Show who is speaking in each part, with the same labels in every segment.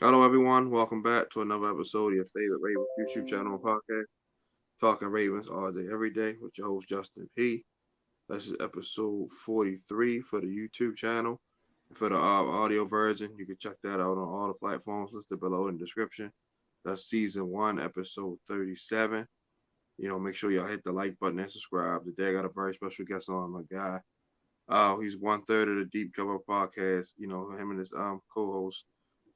Speaker 1: Hello, everyone. Welcome back to another episode of your favorite Ravens YouTube channel and podcast, Talking Ravens all day, every day, with your host, Justin P. This is episode 43 for the YouTube channel. For the audio version, you can check that out on all the platforms listed below in the description. That's season 1, episode 37. Make sure y'all hit the like button and subscribe. Today, I got a very special guest on, my guy. He's one third of the Deep Cover podcast. Him and his co-host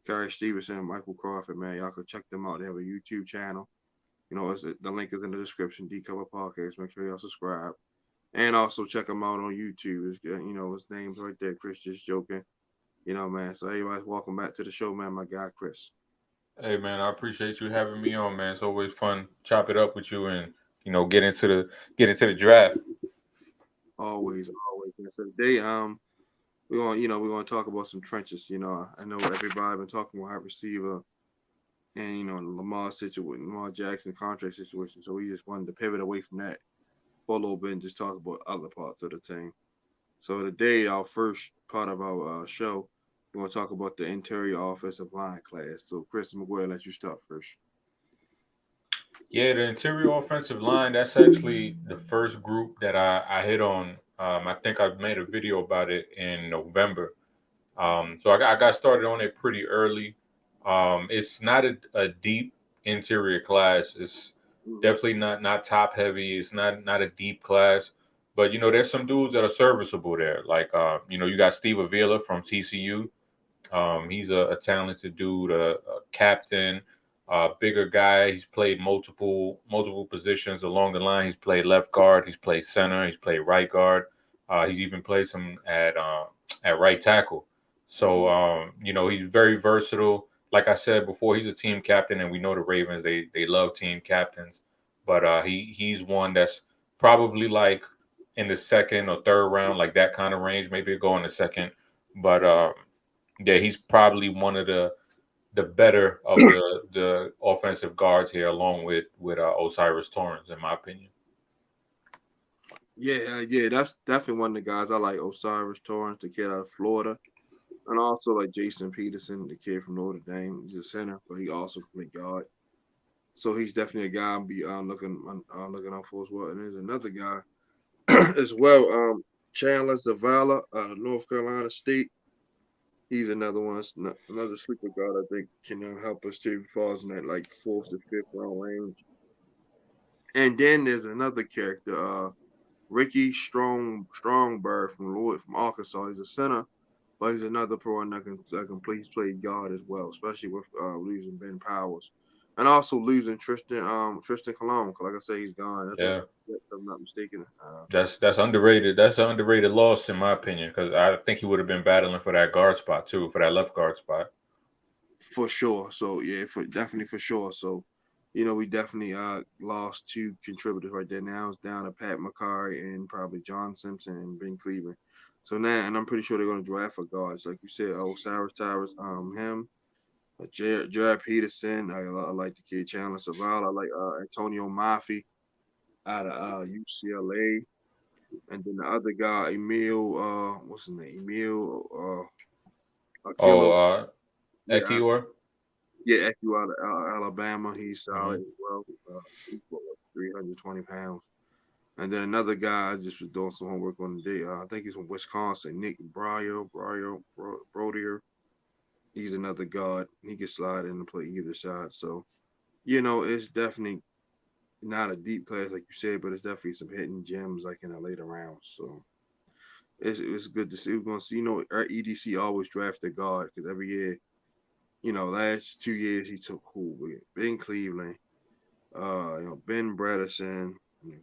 Speaker 1: Gary Stevenson and Michael Crawford, man. Y'all can check them out. They have a YouTube channel. The link is in the description. D Cover Podcast. Make sure y'all subscribe. And also check them out on YouTube. His name's right there. Chris Just Joking. Man. So, everybody's welcome back to the show, man. My guy, Chris.
Speaker 2: Hey man, I appreciate you having me on, man. It's always fun chop it up with you and get into the draft.
Speaker 1: Always, always. Man. So today, we're gonna talk about some trenches. I know everybody been talking about high receiver and Lamar Jackson contract situation. So we just wanted to pivot away from that for a little bit and just talk about other parts of the team. So today, our first part of our show, we're going to talk about the interior offensive line class. So Chris McGuire, let you start first.
Speaker 2: Yeah, the interior offensive line, that's actually the first group that I hit on. I think I made a video about it in November. So I got started on it pretty early. It's not a deep interior class. It's
Speaker 1: Mm-hmm.
Speaker 2: definitely not top heavy. It's not a deep class. But there's some dudes that are serviceable there. Like you got Steve Avila from TCU. He's a talented dude, a captain, bigger guy. He's played multiple positions along the line. He's played left guard. He's played center. He's played right guard. He's even played some at right tackle. So he's very versatile. Like I said before, he's a team captain, and we know the Ravens they love team captains. But he's one that's probably like in the second or third round, like that kind of range. Maybe go in the second, but yeah, he's probably one of the better of the offensive guards here, along with Osiris Torrance, in my opinion.
Speaker 1: Yeah, that's definitely one of the guys I like. Osiris Torrance, the kid out of Florida, and also like Jason Peterson, the kid from Notre Dame. He's a center, but he also can play guard. So he's definitely a guy I'm be looking out for as well. And there's another guy as well, Chandler Zavala, North Carolina State. He's another one, another sleeper guard I think can help us too. Falls in that like fourth to fifth round range. And then there's another character, Ricky Strongbird from Arkansas. He's a center, but he's another pro and that can play guard as well, especially with losing Ben Powers. And also losing Tristan Colon, 'cause like I say, he's gone. I think
Speaker 2: Yeah,
Speaker 1: if I'm not mistaken.
Speaker 2: that's underrated. That's an underrated loss, in my opinion, because I think he would have been battling for that guard spot too, for that left guard spot.
Speaker 1: For sure. So yeah, for definitely for sure. So, we definitely lost two contributors right there. Now it's down to Pat McCarry and probably John Simpson and Ben Cleveland. So now, and I'm pretty sure they're gonna draft for guards, like you said. Oh, Cyrus Towers, him, Jared Peterson. I like the kid Chandler Saval. I like Antonio Mafi out of UCLA, and then the other guy, Emil. What's his name? Emil.
Speaker 2: Oh,
Speaker 1: Akilo. Yeah,
Speaker 2: Ekior.
Speaker 1: Yeah, Ecu out of Alabama. He's
Speaker 2: Hmm.
Speaker 1: solid as well. He's what, like 320 pounds. And then another guy I just was doing some homework on today. I think he's from Wisconsin. Nick Brodier. He's another guard. He can slide in and play either side. So, it's definitely not a deep class like you said, but it's definitely some hidden gems like in the later rounds. So it's good to see. We're gonna see. Our EDC always draft a guard because every year, last 2 years he took who? Ben Cleveland, Ben Bredesen,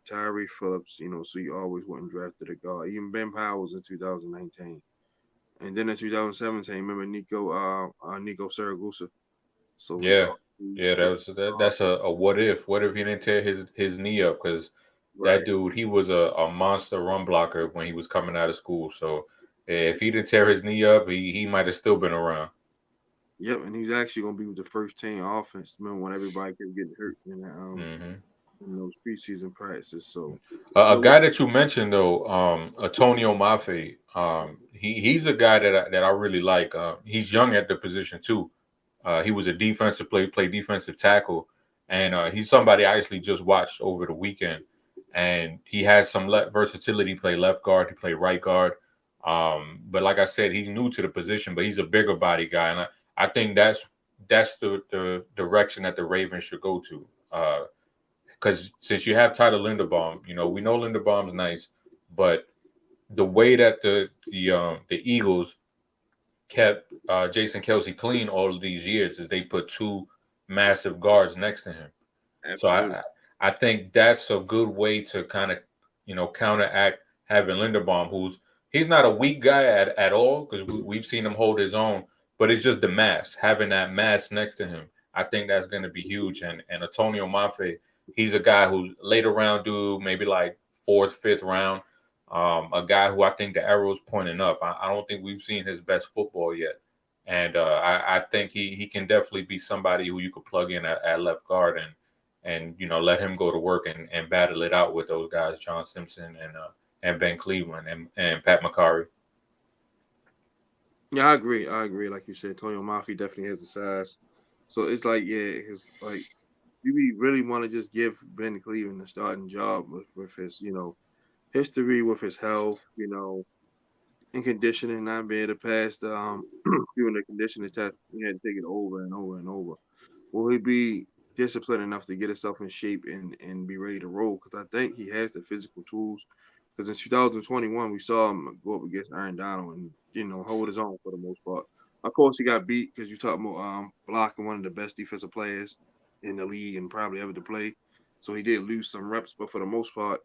Speaker 1: Tyree Phillips, so he always went and drafted a guard. Even Ben Powers in 2019. And then in 2017, remember Nico Saragusa. So he
Speaker 2: Yeah,
Speaker 1: always
Speaker 2: yeah.
Speaker 1: took
Speaker 2: That's a what if? What if he didn't tear his knee up? Because that
Speaker 1: right.
Speaker 2: dude, he was a monster run blocker when he was coming out of school. So if he didn't tear his knee up, he might have still been around.
Speaker 1: Yep, and he's actually gonna be with the first team offense. Remember when everybody kept getting hurt
Speaker 2: Hmm.
Speaker 1: in those preseason practices. So
Speaker 2: A
Speaker 1: we
Speaker 2: guy that you mentioned though, Antonio Mafe, he's a guy that I really like. He's young at the position too. He was a defensive play defensive tackle, and he's somebody I actually just watched over the weekend. And he has some versatility. Play left guard, he play right guard. But like I said, he's new to the position, but he's a bigger body guy, and I think that's the direction that the Ravens should go to. Because since you have Tyler Linderbaum, we know Linderbaum's nice, but the way that the Eagles kept Jason Kelsey clean all of these years is they put two massive guards next to him. So
Speaker 1: Absolutely.
Speaker 2: I think that's a good way to kind of counteract having Linderbaum, he's not a weak guy at all, because we've seen him hold his own, but it's just the mass, having that mass next to him. I think that's going to be huge. And Antonio Mafe, he's a guy who's later round dude, maybe like fourth, fifth round. A guy who I think the arrow's pointing up. I don't think we've seen his best football yet. And I think he can definitely be somebody who you could plug in at left guard and let him go to work and battle it out with those guys, John Simpson and Ben Cleveland and Pat McCarry.
Speaker 1: Yeah, I agree. I agree. Like you said, Tony Mafi definitely has the size. So it's like, yeah, it's like, do we really want to just give Ben Cleveland the starting job with his, history, with his health, in conditioning, not being able to pass the few in the conditioning test? He had to take it over and over and over. Will he be disciplined enough to get himself in shape and be ready to roll? Because I think he has the physical tools. Because in 2021, we saw him go up against Aaron Donald and hold his own for the most part. Of course, he got beat because you talking about blocking one of the best defensive players in the league and probably ever to play. So he did lose some reps, but for the most part,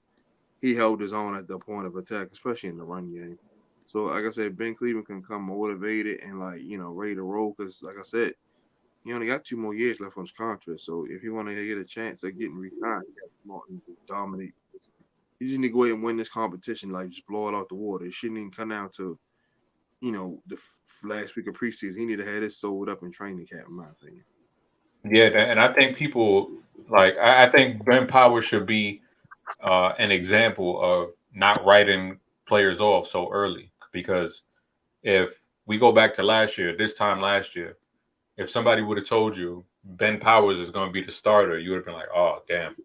Speaker 1: he held his own at the point of attack, especially in the run game. So, like I said, Ben Cleveland can come motivated and ready to roll. Because, like I said, he only got 2 more years left on his contract. So if he want to get a chance of getting retired, he got to come out and just dominate. You just need to go ahead and win this competition, like just blow it out the water. It shouldn't even come down to, the last week of preseason. He need to have this sold up in training camp, in my opinion.
Speaker 2: Yeah, and I think people I think Ben Powers should be an example of not writing players off so early, because if we go back to last year, this time last year, if somebody would have told you Ben Powers is going to be the starter, you would have been like, oh, damn,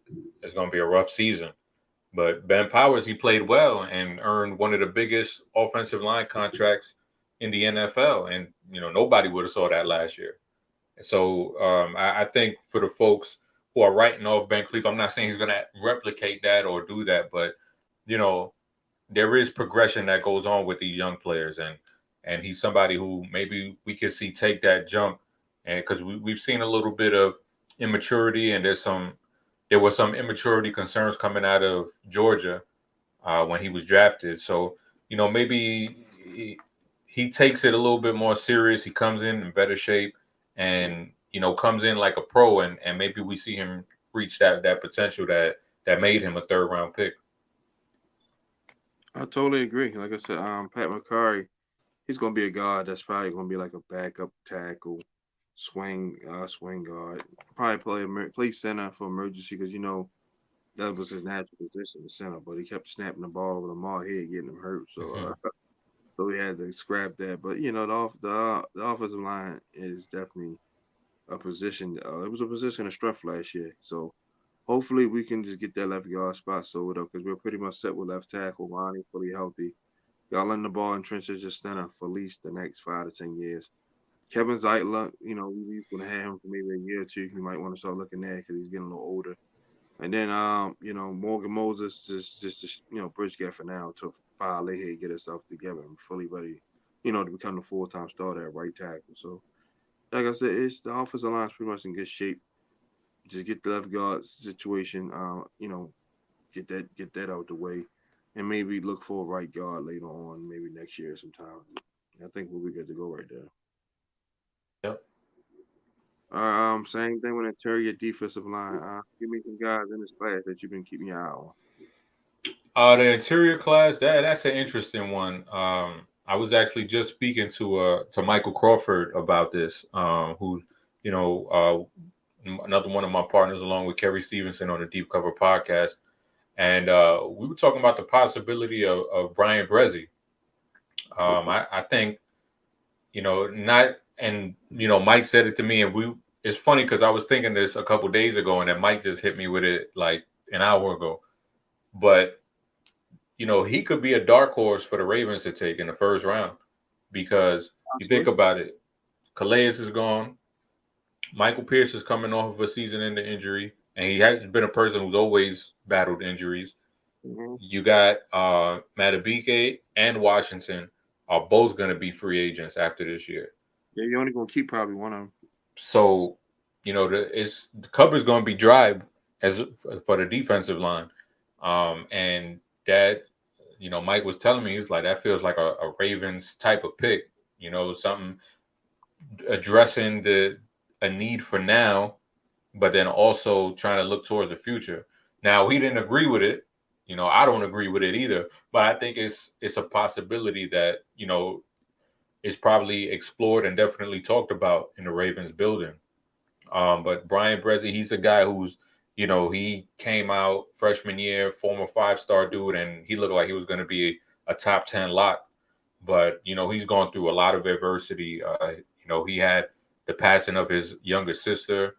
Speaker 2: it's going to be a rough season. But Ben Powers, he played well and earned one of the biggest offensive line contracts in the NFL. And, nobody would have saw that last year. So I think for the folks who are writing off Ben Cleveland, I'm not saying he's going to replicate that or do that, but, there is progression that goes on with these young players. And he's somebody who maybe we could see take that jump. And because we've seen a little bit of immaturity, and there were some immaturity concerns coming out of Georgia when he was drafted. So, maybe he takes it a little bit more serious. He comes in better shape and, comes in like a pro, and maybe we see him reach that potential that made him a third round pick.
Speaker 1: I totally agree. Like I said, Pat McCarry, he's gonna be a guard that's probably gonna be like a backup tackle, swing guard. Probably play center for emergency because that was his natural position, the center. But he kept snapping the ball over Lamar head, getting him hurt. So so we had to scrap that. But the offensive line is definitely a position. It was a position of strength last year. So hopefully we can just get that left guard spot sold up because we're pretty much set with left tackle. Ronnie fully healthy. Y'all letting the ball in trenches just center for at least the next 5 to 10 years. Kevin Zeitler, he's going to have him for maybe a year or two. You might want to start looking there because he's getting a little older. And then, Morgan Moses just bridge gap for now until File here get herself together and fully ready, to become the full-time starter at right tackle. So, like I said, it's the offensive line's pretty much in good shape. Just get the left guard situation, get that out the way, and maybe look for a right guard later on, maybe next year sometime. I think we'll be good to go right there.
Speaker 2: Yep.
Speaker 1: Same thing with interior defensive line. Give me some guys in this class that you've been keeping your eye on.
Speaker 2: The interior class, that's an interesting one. I was actually just speaking to Michael Crawford about this, who's another one of my partners, along with Kerry Stevenson on the Deep Cover podcast, and we were talking about the possibility of Brian Bresee. I think not, and Mike said it to me, and it's funny because I was thinking this a couple days ago, and then Mike just hit me with it like an hour ago. But he could be a dark horse for the Ravens to take in the first round because you think
Speaker 1: Possibly.
Speaker 2: about it, Calais is gone, Michael Pierce is coming off of a season-ending injury, and he has been a person who's always battled injuries.
Speaker 1: Hmm.
Speaker 2: You got Madubuike and Washington are both going to be free agents after this year.
Speaker 1: Yeah, you're only gonna keep probably one of them.
Speaker 2: So, the cupboard's going to be dry as for the defensive line, and that Mike was telling me, he was like, that feels like a Ravens type of pick, something addressing the a need for now, but then also trying to look towards the future. Now he didn't agree with it. I don't agree with it either, but I think it's a possibility that is probably explored and definitely talked about in the Ravens building. But Brian Bresee, he's a guy who's, he came out freshman year, former 5-star dude, and he looked like he was going to be a top 10 lock. But, he's gone through a lot of adversity. He had the passing of his younger sister.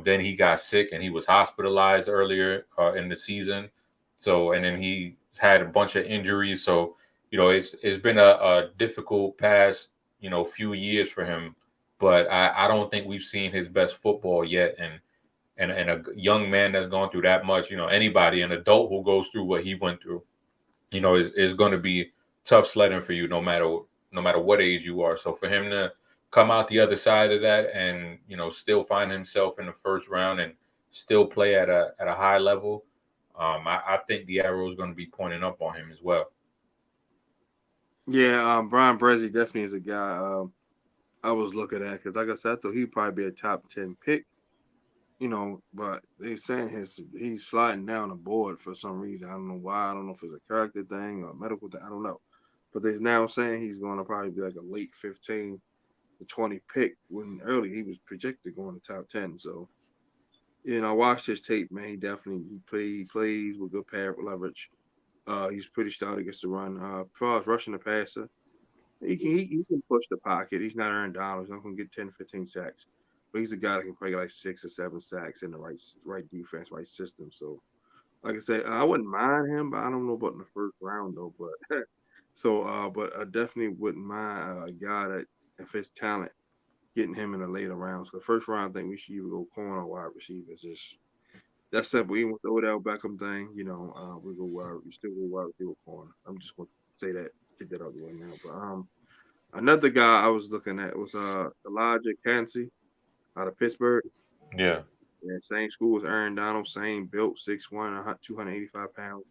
Speaker 2: Then he got sick and he was hospitalized earlier in the season. So, and then he's had a bunch of injuries. So, it's been a difficult past, few years for him, but I don't think we've seen his best football yet. And a young man that's gone through that much, anybody, an adult who goes through what he went through, is going to be tough sledding for you, no matter what age you are. So for him to come out the other side of that and still find himself in the first round and still play at a high level, I think the arrow is going to be pointing up on him as well.
Speaker 1: Yeah, Brian Bresee definitely is a guy I was looking at because, like I said, I thought he'd probably be a top 10 pick. But they saying he's sliding down the board for some reason. I don't know why. I don't know if it's a character thing or a medical thing. I don't know. But they're now saying he's going to probably be like a late 15 to 20 pick when early he was projected going to top 10. So, I watched his tape, man. He plays with good pass leverage. He's pretty stout against the run. As far as rushing the passer, he can push the pocket. He's not Aaron Donald. He's not going to get 10, 15 sacks. But he's a guy that can play like 6 or 7 sacks in the right defense, right system. So, like I said, I wouldn't mind him, but I don't know about in the first round though. But but I definitely wouldn't mind a guy that if his talent getting him in the later rounds. The first round, I think we should either go corner or wide receivers. Just that's simple. Even with the Odell Beckham thing, we go wide. We still go wide receiver corner. I'm just going to say that, get that out of the way now. But another guy I was looking at was Elijah Cansey out of Pittsburgh.
Speaker 2: Yeah.
Speaker 1: Yeah, same school as Aaron Donald, same built, 6'1", 285 pounds.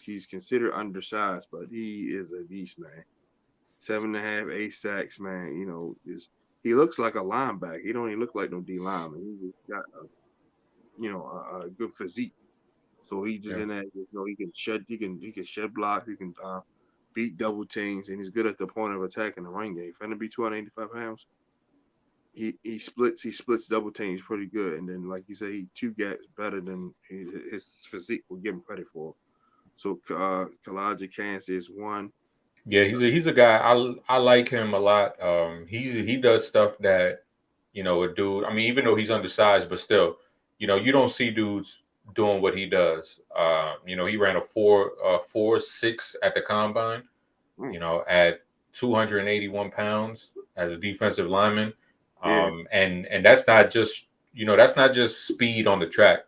Speaker 1: He's considered undersized, but he is a beast, man. 7.5, 8 sacks, man. He looks like a linebacker. He don't even look like no D lineman. He just got a good physique. So he just
Speaker 2: Yeah.
Speaker 1: in that, he can shed blocks, he can beat double teams, and he's good at the point of attack in the run game. For him to be 285 pounds, he splits double teams pretty good, and then like you say, he two gaps better than his physique will give him credit for. So Kalaja Kansas is one.
Speaker 2: Yeah, he's a guy I like him a lot. He does stuff that a dude. I mean, even though he's undersized, but still, you don't see dudes doing what he does. He ran a 4.6 at the combine.
Speaker 1: Mm,
Speaker 2: At 281 pounds as a defensive lineman,
Speaker 1: yeah,
Speaker 2: and that's not just speed on the track.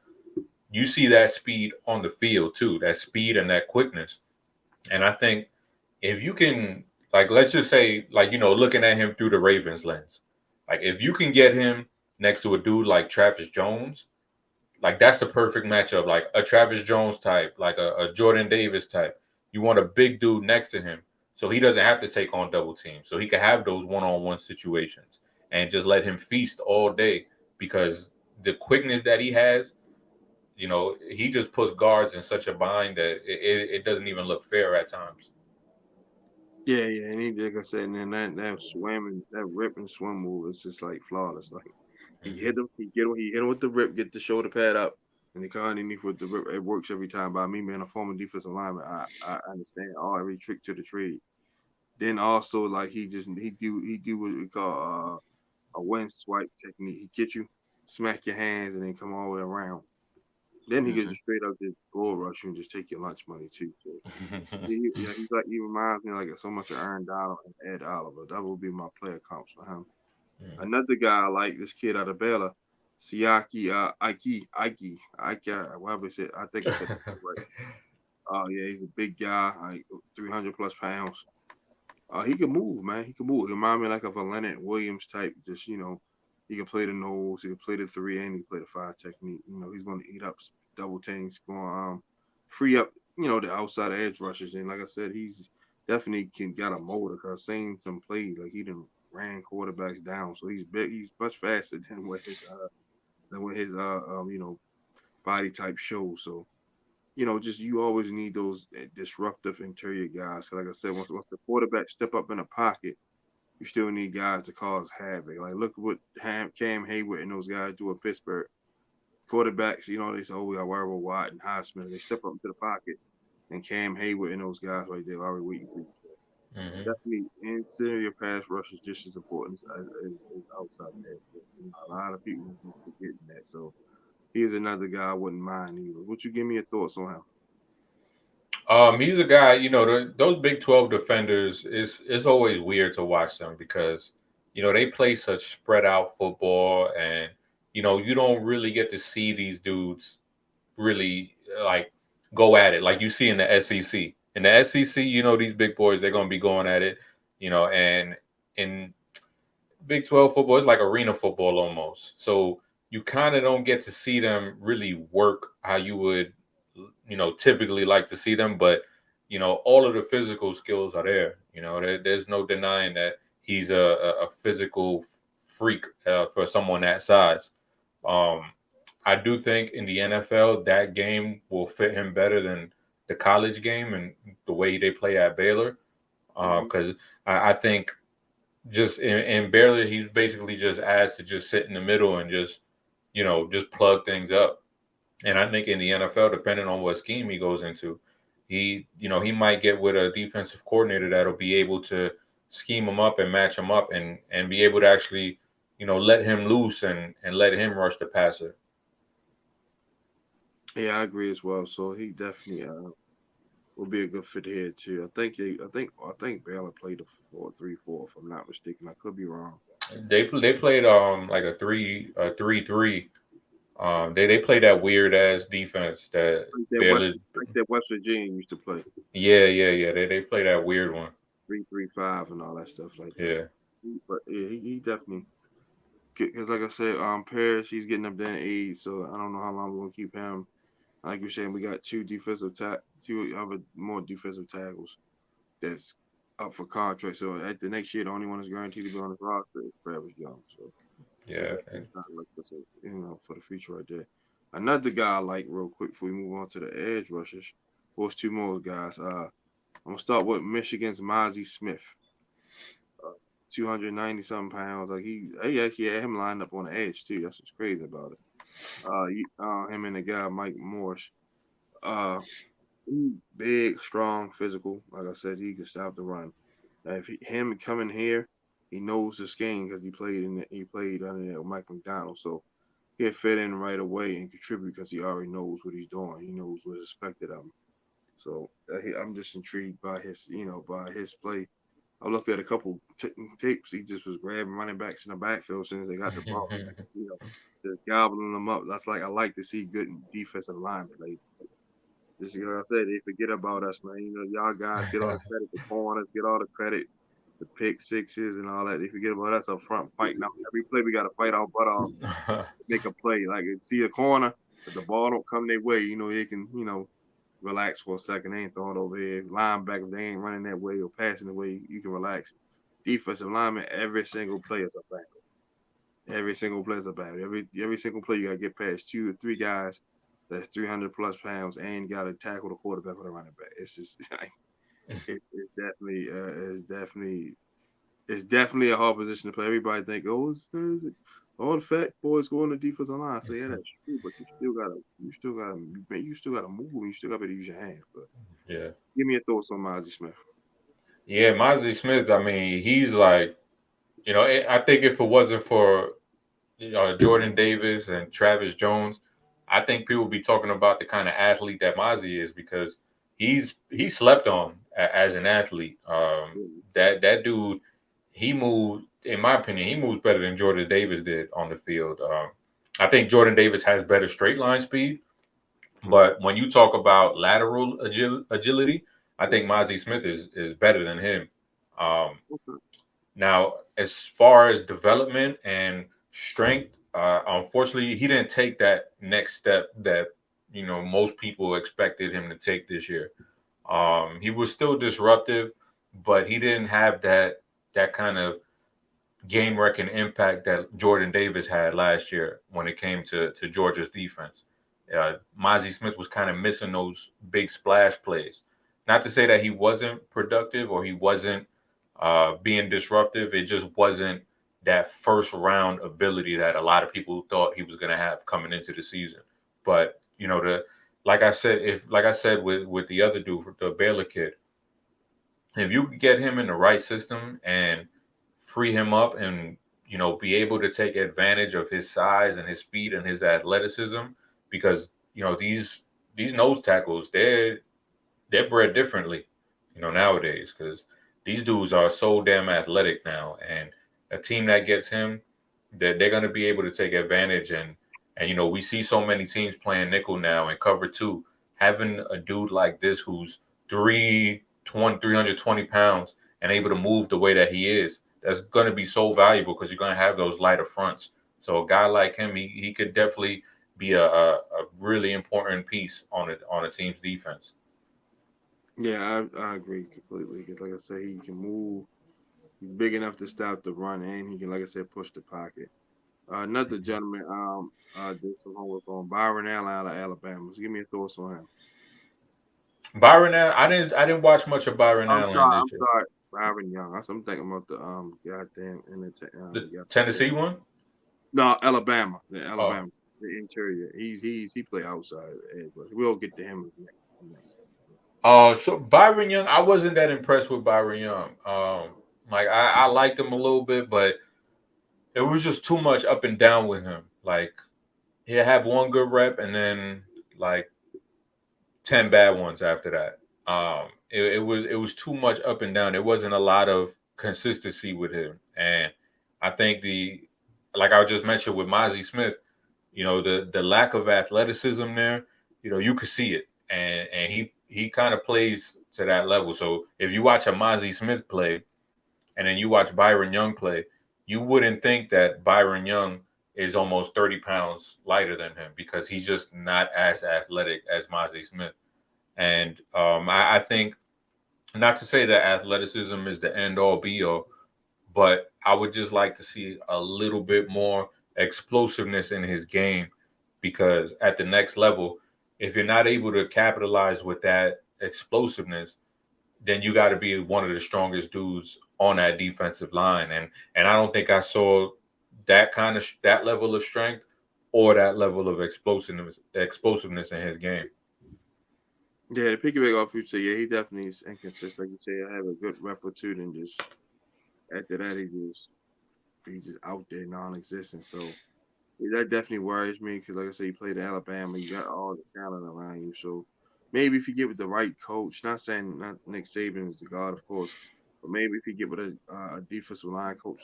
Speaker 2: You see that speed on the field too. That speed and that quickness, and I think if you can, like, let's just say, like, looking at him through the Ravens lens, like, if you can get him next to a dude like Travis Jones, like, that's the perfect matchup. Like a Travis Jones type, like a Jordan Davis type. You want a big dude next to him so he doesn't have to take on double teams. So he can have those one-on-one situations and just let him feast all day because the quickness that he has, he just puts guards in such a bind that it doesn't even look fair at times.
Speaker 1: yeah, and he like I said, and then that swim and that rip and swim move is just like flawless. Like he hit
Speaker 2: Hmm.
Speaker 1: him, he hit him with the rip, get the shoulder pad up, and he cut underneath with the rip. It works every time. By me being a former defensive lineman, I understand every trick to the trade. Then also like he do what we call a wind swipe technique. He get you, smack your hands, and then come all the way around. Then he could
Speaker 2: Mhm.
Speaker 1: just straight up just bull rush you and just take your lunch money too. So yeah, he's like he reminds me like so much of Aaron Donald and Ed Oliver. That would be my player comps for him.
Speaker 2: Mhm.
Speaker 1: Another guy I like this kid out of Baylor, Siaki Ike, whatever it said. I think I said it right. Yeah, he's a big guy, like 300 plus pounds. He can move, man. He can move. He remind me like of a Leonard Williams type. Just he can play the nose, he can play the three, and he can play the five technique. He's going to eat up double teams, going free up the outside edge rushers. And like I said, he's definitely can got a motor. Cause seen some plays like he done ran quarterbacks down. So he's big. He's much faster than what his body type shows. So just you always need those disruptive interior guys. Like I said, once the quarterback step up in the pocket, you still need guys to cause havoc. Like look at what Cam Hayward and those guys do in Pittsburgh. Quarterbacks, they say, oh, we got Werber, Watt, and Highsmith. They step up into the pocket, and Cam Hayward and those guys right there already waiting for you.
Speaker 2: Mhm.
Speaker 1: Definitely interior pass rush is just as important as outside pass rush. A lot of people forgetting that. So he's another guy I wouldn't mind either. Would you give me your thoughts on him?
Speaker 2: He's a guy, those Big 12 defenders is always weird to watch them because, they play such spread out football and, you don't really get to see these dudes really like go at it like you see in the SEC. In the SEC, these big boys, they're going to be going at it, and in Big 12 football, it's like arena football almost. So you kind of don't get to see them really work how you would, typically like to see them. But, all of the physical skills are there. There's no denying that he's a physical freak for someone that size. Um, I do think in the NFL, that game will fit him better than the college game and the way they play at Baylor.
Speaker 1: Hmm.
Speaker 2: Because I think just and barely he's basically just asked to just sit in the middle and just plug things up. And I think in the NFL, depending on what scheme he goes into, he might get with a defensive coordinator that'll be able to scheme him up and match him up and be able to actually let him loose and let him rush the passer.
Speaker 1: Yeah, I agree as well. So he definitely will be a good fit here too. I think Baylor played a 4-3-4 if I'm not mistaken. I could be wrong.
Speaker 2: They played like a 3-3. They play that weird ass defense that
Speaker 1: Like that West,
Speaker 2: barely.
Speaker 1: like that West Virginia used to play
Speaker 2: Yeah. They play that weird one.
Speaker 1: 3-3-5 and all that stuff like that.
Speaker 2: Yeah.
Speaker 1: But yeah, he definitely because like I said, Paris he's getting up there in age, so I don't know how long we're gonna keep him. Like you're saying, we got two other more defensive tackles that's up for contract. So at the next year, the only one that's guaranteed to be on the roster is Travis Young. So it's
Speaker 2: Yeah.
Speaker 1: definitely not like this, for the future right there. Another guy I like real quick before we move on to the edge rushers. What's two more guys? I'm gonna start with Michigan's Mozzie Smith. Uh, 290 something pounds. Like he actually had him lined up on the edge too. That's what's crazy about it. Him and the guy Mike Morse. Uh, he big, strong, physical. Like I said, he can stop the run. If him coming here, he knows the scheme because he played under there with Mike McDonald, so he'll fit in right away and contribute because he already knows what he's doing. He knows what's expected of him. So I'm just intrigued by his play. I looked at a couple tapes. He just was grabbing running backs in the backfield as soon as they got the ball, you know, just gobbling them up. That's like I like to see good defensive line play. Just like I said, they forget about us, man. Y'all guys get all the credit, the corners get all the credit, the pick sixes and all that. They forget about us up front fighting out every play. We got to fight our butt off, make a play. Like see a corner, if the ball don't come their way, they can relax for a second. They ain't throwing it over here. Linebackers, they ain't running that way or passing the way. You can relax. Defensive lineman, every single play is a battle. Every single play is a battle. Every single play you gotta get past two or three guys that's 300 plus pounds and gotta tackle the quarterback or the running back. It's just like it's definitely a hard position to play. Everybody think, oh, it's all the fat boys go on the defensive line. So yeah, that's true, but you still gotta move. You still gotta be able to use your hands. But
Speaker 2: Yeah.
Speaker 1: give me your thoughts on Mozzie Smith.
Speaker 2: Yeah, Mozzie Smith. I mean, he's like, I think if it wasn't for Jordan Davis and Travis Jones, I think people would be talking about the kind of athlete that Mozzie is because he slept on as an athlete. That dude, he moved. In my opinion, he moves better than Jordan Davis did on the field. I think Jordan Davis has better straight line speed, but when you talk about lateral agility, I think Mozzie Smith is better than him. Um, Now, as far as development and strength, unfortunately, he didn't take that next step that most people expected him to take this year. He was still disruptive, but he didn't have that kind of game wrecking impact that Jordan Davis had last year when it came to Georgia's defense. Mozzie Smith was kind of missing those big splash plays. Not to say that he wasn't productive or he wasn't being disruptive. It just wasn't that first round ability that a lot of people thought he was going to have coming into the season. But the like I said with the other dude, the Baylor kid, if you could get him in the right system and free him up and be able to take advantage of his size and his speed and his athleticism, because these nose tackles, they're bred differently, nowadays, because these dudes are so damn athletic now, and a team that gets him, they're going to be able to take advantage. And we see so many teams playing nickel now and cover two. Having a dude like this who's 320 pounds and able to move the way that he is, that's going to be so valuable because you're going to have those lighter fronts. So a guy like him, he could definitely be a really important piece on a team's defense.
Speaker 1: Yeah, I agree completely. Because like I said, he can move. He's big enough to stop the run, and he can, like I said, push the pocket. Another gentleman did some homework on Byron Allen out of Alabama. So give me your thoughts on him.
Speaker 2: Byron Allen, I didn't watch much of Byron Allen this
Speaker 1: I'm
Speaker 2: year.
Speaker 1: sorry, Byron Young. I'm thinking about the goddamn in the
Speaker 2: The
Speaker 1: yeah,
Speaker 2: Tennessee one?
Speaker 1: no Alabama,
Speaker 2: Oh.
Speaker 1: the interior. He play outside edge, but we'll get to him next.
Speaker 2: So Byron Young, I wasn't that impressed with Byron Young. Like I liked him a little bit, but it was just too much up and down with him. Like he'll have one good rep and then like 10 bad ones after that. It was too much up and down. There wasn't a lot of consistency with him, and I think the like I just mentioned with Mozzie Smith, the lack of athleticism there, you could see it, and he kind of plays to that level. So if you watch a Mozzie Smith play and then you watch Byron Young play, you wouldn't think that Byron Young is almost 30 pounds lighter than him because he's just not as athletic as Mozzie Smith. And I think, not to say that athleticism is the end all be all, but I would just like to see a little bit more explosiveness in his game because at the next level, if you're not able to capitalize with that explosiveness, then you got to be one of the strongest dudes on that defensive line. And I don't think I saw that kind of that level of strength or that level of explosiveness in his game.
Speaker 1: Yeah, to piggyback off you say, yeah, he definitely is inconsistent. Like you say, I have a good rep or two, and just after that, he's just out there, non-existent. So yeah, that definitely worries me because, like I say, you played at Alabama, you got all the talent around you. So maybe if you get with the right coach, not saying not Nick Saban is the god, of course, but maybe if you get with a defensive line coach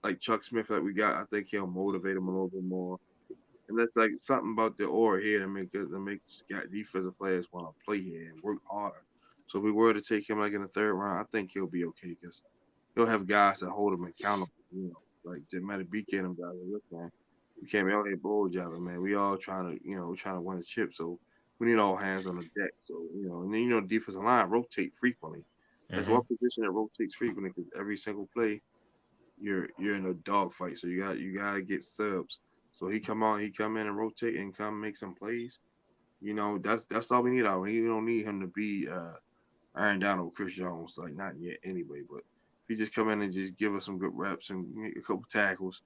Speaker 1: like Chuck Smith that we got, I think he'll motivate him a little bit more. And that's like something about the aura here that makes defensive players want to play here and work harder. So if we were to take him like in the third round, I think he'll be okay because he'll have guys that hold him accountable. Like the Madubuike and them guys. Like, look, man, we can't be out here bulldozing, man. We all trying to win a chip. So we need all hands on the deck. So and then defensive line rotate frequently. That's one
Speaker 2: Hmm.
Speaker 1: position that rotates frequently because every single play you're in a dogfight. So you gotta get subs. So he come in and rotate and come make some plays. That's all we need out. We don't need him to be Iron Down with Chris Jones, like not yet anyway. But if he just come in and just give us some good reps and make a couple tackles,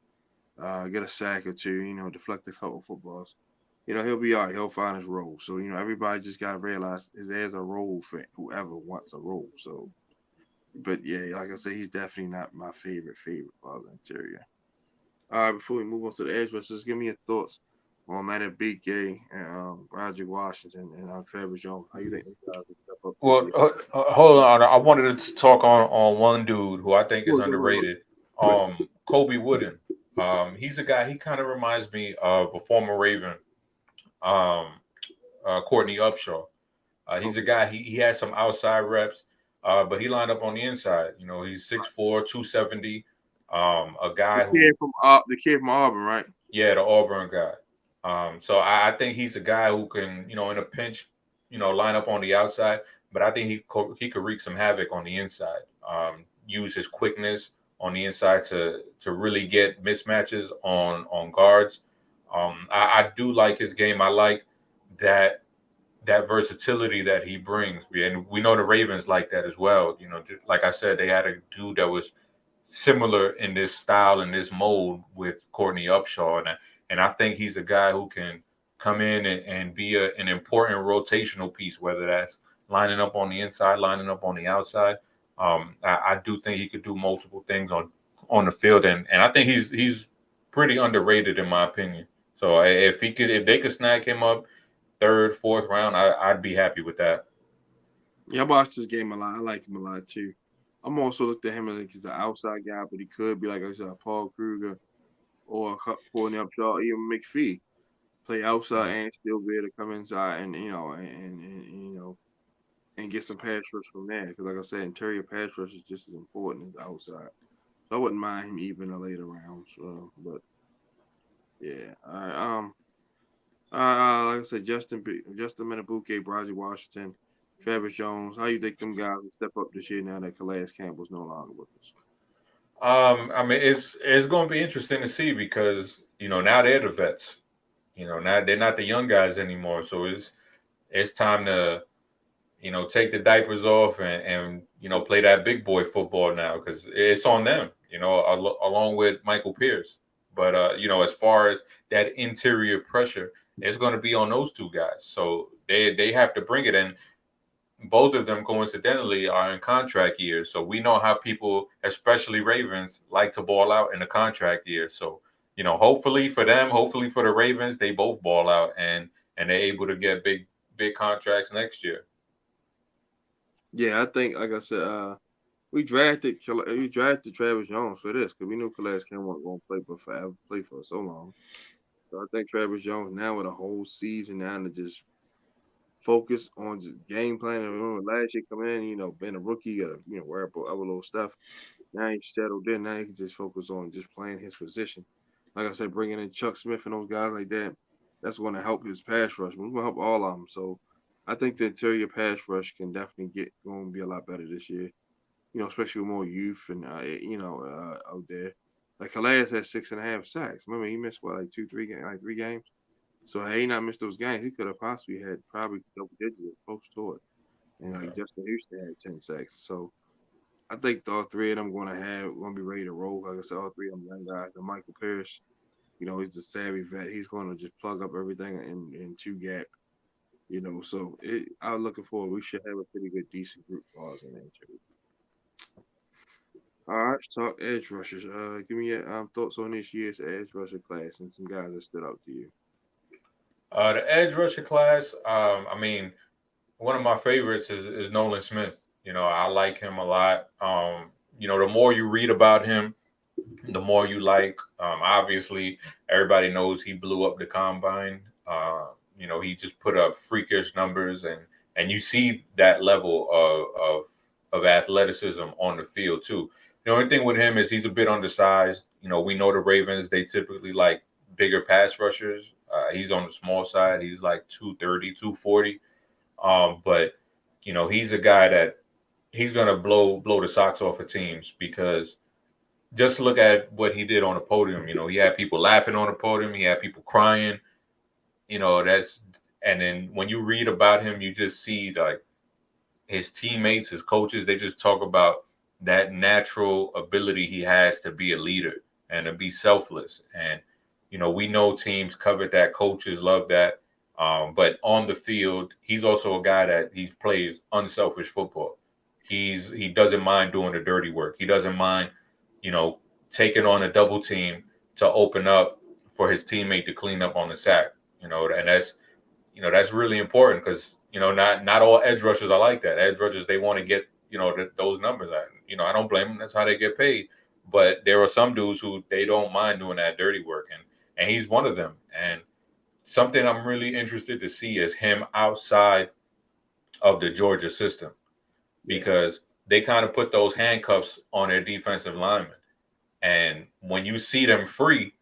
Speaker 1: get a sack or two, deflect a couple footballs, he'll be all right. He'll find his role. So, everybody just got to realize there's a role for whoever wants a role. So, but yeah, like I said, he's definitely not my favorite father interior. All right, before we move on to the edge rushers, just give me your thoughts on Madubuike and Broderick Washington and Fabrice Jones. How you think these guys will step up this
Speaker 2: Well,
Speaker 1: year?
Speaker 2: hold on. I wanted to talk on one dude who I think is
Speaker 1: Go ahead.
Speaker 2: underrated. Kobe Wooden. He's a guy. He kind of reminds me of a former Raven, um, Courtney Upshaw. He's a
Speaker 1: Okay.
Speaker 2: guy. He has some outside reps, but he lined up on the inside. He's 6'4", 270. A
Speaker 1: The
Speaker 2: guy
Speaker 1: kid
Speaker 2: who,
Speaker 1: from the kid from Auburn, right?
Speaker 2: yeah, the Auburn guy. So I think he's a guy who can, in a pinch, line up on the outside. But I think he could wreak some havoc on the inside. Use his quickness on the inside to really get mismatches on guards. I do like his game. I like that versatility that he brings. And we know the Ravens like that as well. Like I said, they had a dude that was similar in this style and this mold with Courtney Upshaw. And I think he's a guy who can come in and be an important rotational piece, whether that's lining up on the inside, lining up on the outside. I do think he could do multiple things on the field. And I think he's pretty underrated in my opinion. So if they could snag him up third, fourth round, I'd be happy with that.
Speaker 1: Yeah, I watched this game a lot. I like him a lot too. I'm also looked at him as like he's an outside guy, but he could be like I said, a Paul Kruger or pulling up Shaw, even McPhee. Play outside and still be able to come inside and and get some pass rush from there. Because like I said, interior pass rush is just as important as outside. So I wouldn't mind him even in the later rounds. But yeah, all right. Like I said, Justin Madubuike, Broderick Washington, Fabrice Jones. How you think them guys will step up this year now that Calais Campbell's no longer with us?
Speaker 2: I mean, it's going to be interesting to see because now they're the vets. Now they're not the young guys anymore. So it's time to take the diapers off and play that big boy football now because it's on them. Along with Michael Pierce. But as far as that interior pressure, it's going to be on those two guys. So they have to bring it in. Both of them coincidentally are in contract years. So we know how people, especially Ravens, like to ball out in the contract year. So, hopefully for them, hopefully for the Ravens, they both ball out and they're able to get big contracts next year.
Speaker 1: Yeah, I think like I said, we drafted Travis Jones for this because we knew Calais Campbell wasn't going to play for so long. So I think Travis Jones now with a whole season now to just focus on just game planning. Remember last year coming in, being a rookie, you got to worry about other little stuff. Now he's settled in. Now he can just focus on just playing his position. Like I said, bringing in Chuck Smith and those guys like that, that's going to help his pass rush. But it's going to help all of them. So I think the interior pass rush can definitely going to be a lot better this year. Especially with more youth and out there. Like Calais had 6.5 sacks. Remember he missed what like 3 games. So had he not missed those games, he could have possibly had probably double digits or close to it. And like Justin Houston had 10 sacks. So I think all three of them going to be ready to roll. Like I said, all three of them young guys. And Michael Pierce, he's a savvy vet. He's going to just plug up everything in two gap. So I'm looking forward. We should have a pretty good, decent group for us in the interview. All right, let's talk edge rushers. Give me your thoughts on this year's edge rusher class and some guys that stood out to you.
Speaker 2: The edge rusher class, I mean, one of my favorites is Nolan Smith. I like him a lot. The more you read about him, the more you like. Obviously, everybody knows he blew up the combine. He just put up freakish numbers, and you see that level of athleticism on the field too. The only thing with him is he's a bit undersized. We know the Ravens, they typically like bigger pass rushers. He's on the small side. He's like 230, 240. But he's a guy that he's gonna blow the socks off of teams because just look at what he did on the podium. He had people laughing on the podium. He had people crying. And then when you read about him, you just see like his teammates, his coaches, they just talk about that natural ability he has to be a leader and to be selfless. And We know teams covet that, coaches love that. But on the field, he's also a guy that he plays unselfish football. He doesn't mind doing the dirty work. He doesn't mind, you know, taking on a double team to open up for his teammate to clean up on the sack. And that's really important because not all edge rushers are like that. Edge rushers, they want to get those numbers. I don't blame them. That's how they get paid. But there are some dudes who they don't mind doing that dirty work, and he's one of them. And something I'm really interested to see is him outside of the Georgia system, because they kind of put those handcuffs on their defensive linemen. And when you see them free,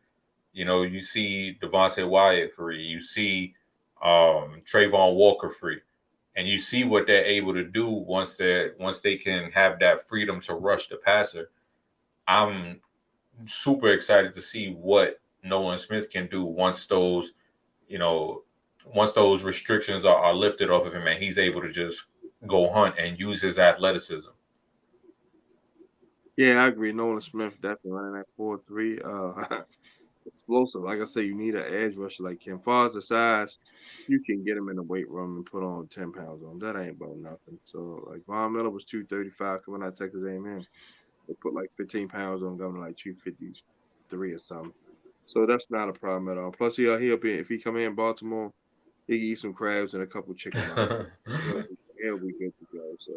Speaker 2: you see Devontae Wyatt free, you see Trayvon Walker free, and you see what they're able to do once they can have that freedom to rush the passer. I'm super excited to see what Nolan Smith can do you know, once those restrictions are lifted off of him and he's able to just go hunt and use his athleticism.
Speaker 1: Yeah, I agree. Nolan Smith definitely running that 4.3. Explosive. Like I say, you need an edge rusher like him. As far as the size, you can get him in the weight room and put on 10 pounds on him. That ain't about nothing. So, like, Von Miller was 235 coming out of Texas A&M. They put like 15 pounds on him, going to like 253 or something. So that's not a problem at all. Plus, he'll be, if he come in Baltimore, he can eat some crabs and a couple chicken nuggets. He'll be good to go. So,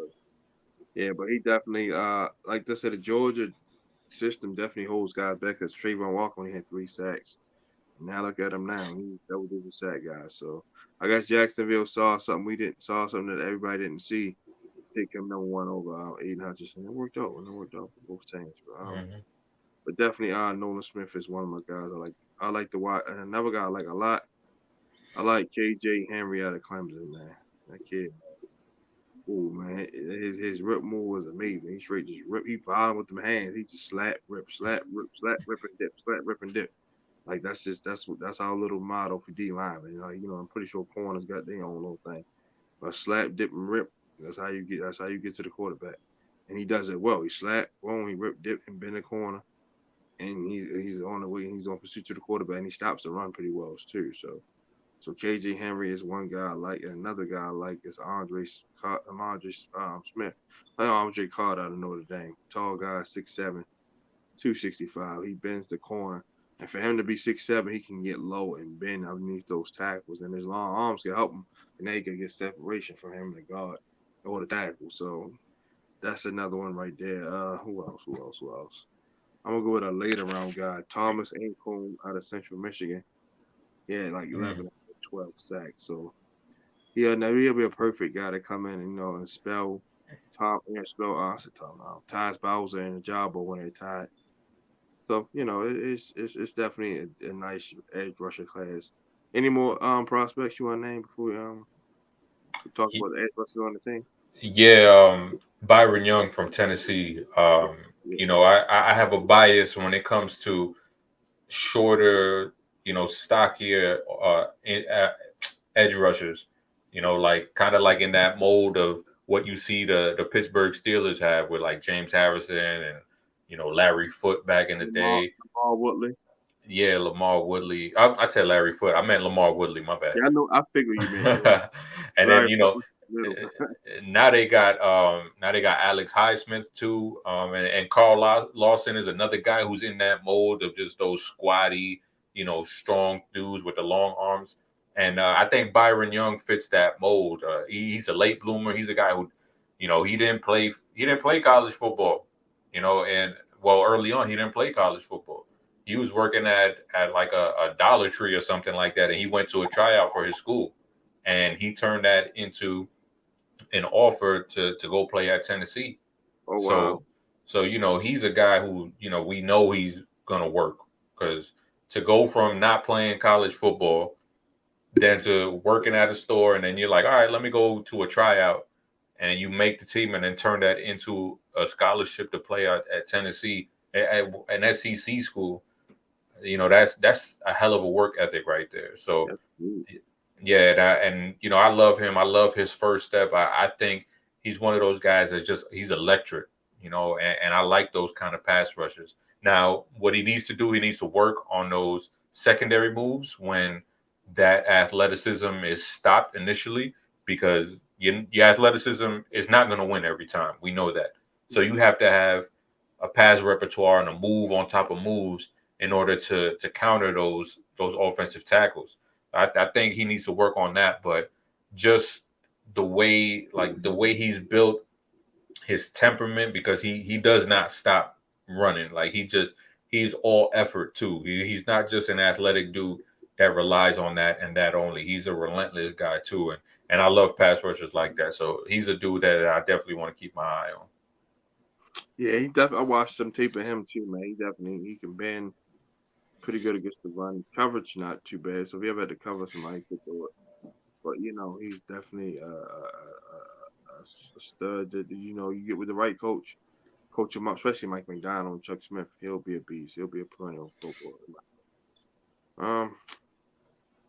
Speaker 1: yeah, but he definitely, like I said, the Georgia system definitely holds guys back because Trayvon Walker only had 3 sacks. Now look at him now. He's double-digit sack guy. So I guess Jacksonville saw something that everybody didn't see. Take him number one over Aiden Hutchinson. It worked out. It worked out for both teams. But definitely, Nolan Smith is one of my guys. I like the watch. And another guy I like a lot. I like KJ Henry out of Clemson, man. That kid. Oh man, his rip move was amazing. He straight just rip. He bottom with them hands. He just slap, rip, and dip, slap, rip, and dip. Like that's our little motto for D linemen. I'm pretty sure corners got their own little thing. But slap, dip, and rip. That's how you get to the quarterback. And he does it well. He slap, boom, he rip, dip, and bend the corner. And he's on the way. He's on pursuit to the quarterback, and he stops the run pretty well too. So KJ Henry is one guy I like, and another guy I like is Andre Smith. I know Andre Carter out of Notre Dame. Tall guy, 6'7", 265. He bends the corner. And for him to be 6'7", he can get low and bend underneath those tackles. And his long arms can help him. And they can get separation from him to guard or the tackle. So that's another one right there. Who else? I'm going to go with a later round guy. Thomas Ancombe out of Central Michigan. Yeah, like 11 12 sacks. So he'll be a perfect guy to come in, and spell Tyus Bowser and Ojabo when they're tied. So it's definitely a nice edge rusher class. Any more prospects you want to name before we talk about the edge rushers on the team?
Speaker 2: Yeah, Byron Young from Tennessee. I have a bias when it comes to shorter, stockier edge rushers. Like kind of like in that mold of what you see the Pittsburgh Steelers have with like James Harrison and Larry Foote back in the day.
Speaker 1: Lamar Woodley.
Speaker 2: Yeah, Lamar Woodley. I said Larry Foote. I meant Lamar Woodley. My bad.
Speaker 1: Yeah, I know. I figure you meant.
Speaker 2: And then now they got Alex Highsmith too, and Carl Lawson is another guy who's in that mold of just those squatty, strong dudes with the long arms. And I think Byron Young fits that mold. He's a late bloomer. He's a guy who, he didn't play college football, and well, early on he didn't play college football. He was working at like a Dollar Tree or something like that, and he went to a tryout for his school, and he turned that into an offer to go play at Tennessee.
Speaker 1: Oh wow!
Speaker 2: So he's a guy who we know he's gonna work, because to go from not playing college football then to working at a store, and then you're like, all right, let me go to a tryout, and you make the team, and then turn that into a scholarship to play at Tennessee at an SEC school. That's a hell of a work ethic right there. So yeah, I love him. I love his first step. I think he's one of those guys he's electric, and I like those kind of pass rushers. Now, what he needs to do, he needs to work on those secondary moves when that athleticism is stopped initially, because your athleticism is not going to win every time. We know that. So you have to have a pass repertoire and a move on top of moves in order to counter those offensive tackles. I think he needs to work on that, but just the way he's built, his temperament, because he does not stop running. Like he's all effort too. He's not just an athletic dude that relies on that and that only. He's a relentless guy too, and I love pass rushers like that. So he's a dude that I definitely want to keep my eye on.
Speaker 1: Yeah, he definitely. I watched some tape of him too, man. He can bend pretty good against the run. Coverage not too bad. So if you ever had to cover somebody, he could do it. But he's definitely a stud that you get with the right coach him up, especially Mike McDonald, Chuck Smith. He'll be a beast. He'll be a perennial footballer. Um,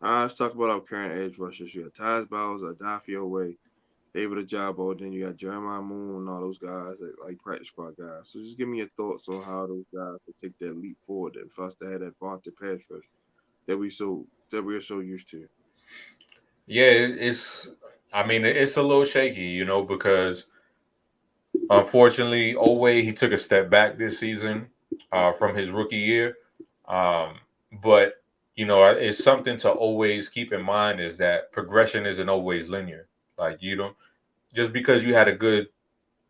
Speaker 1: let's talk about our current edge rushers. You got Taz Bowles, Adafio Way, David Ojabo, then you got Jeremiah Moon and all those guys that like practice squad guys. So just give me your thoughts on how those guys will take that leap forward and for us to have that vaunted pass rush that we're so used to.
Speaker 2: Yeah, it's. I mean, it's a little shaky, because unfortunately, Oway, he took a step back this season from his rookie year. Um, but it's something to always keep in mind, is that progression isn't always linear. Like, you don't, just because you had a good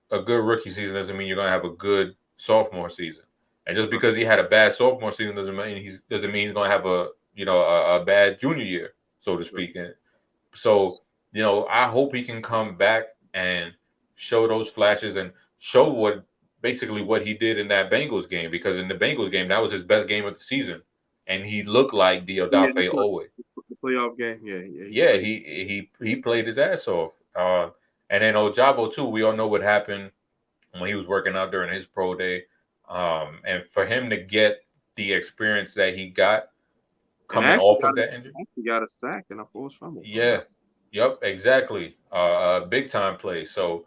Speaker 2: rookie season doesn't mean you're gonna have a good sophomore season. And just because he had a bad sophomore season doesn't mean he's gonna have a bad junior year, so to speak. And so, I hope he can come back and show those flashes and show what he did in that Bengals game, because in the Bengals game, that was his best game of the season. And he looked like the
Speaker 1: Yeah,
Speaker 2: Odafe Owe.
Speaker 1: the playoff game. Yeah, he
Speaker 2: Yeah,
Speaker 1: played.
Speaker 2: he played his ass off. And then Ojabo too. We all know what happened when he was working out during his pro day. And for him to get the experience that he got
Speaker 1: And
Speaker 2: coming off of that injury.
Speaker 1: actually got a sack and a forced fumble from
Speaker 2: Yeah. Yep, exactly. Big time play. So,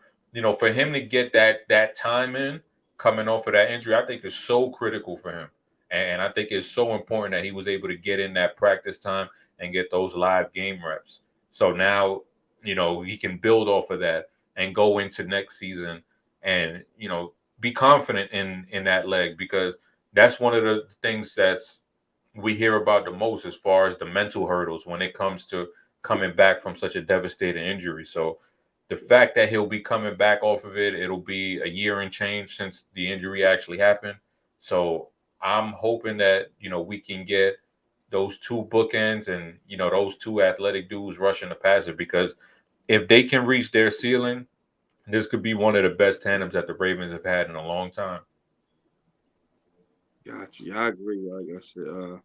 Speaker 2: for him to get that time in coming off of that injury, I think is so critical for him. And I think it's so important that he was able to get in that practice time and get those live game reps. So now, he can build off of that and go into next season and, be confident in that leg, because that's one of the things that's we hear about the most as far as the mental hurdles when it comes to coming back from such a devastating injury. So the fact that he'll be coming back off of it, it'll be a year and change since the injury actually happened. So I'm hoping that, we can get those two bookends and, those two athletic dudes rushing the passer, because if they can reach their ceiling, this could be one of the best tandems that the Ravens have had in a long time.
Speaker 1: Gotcha. Yeah, I agree. Like I said,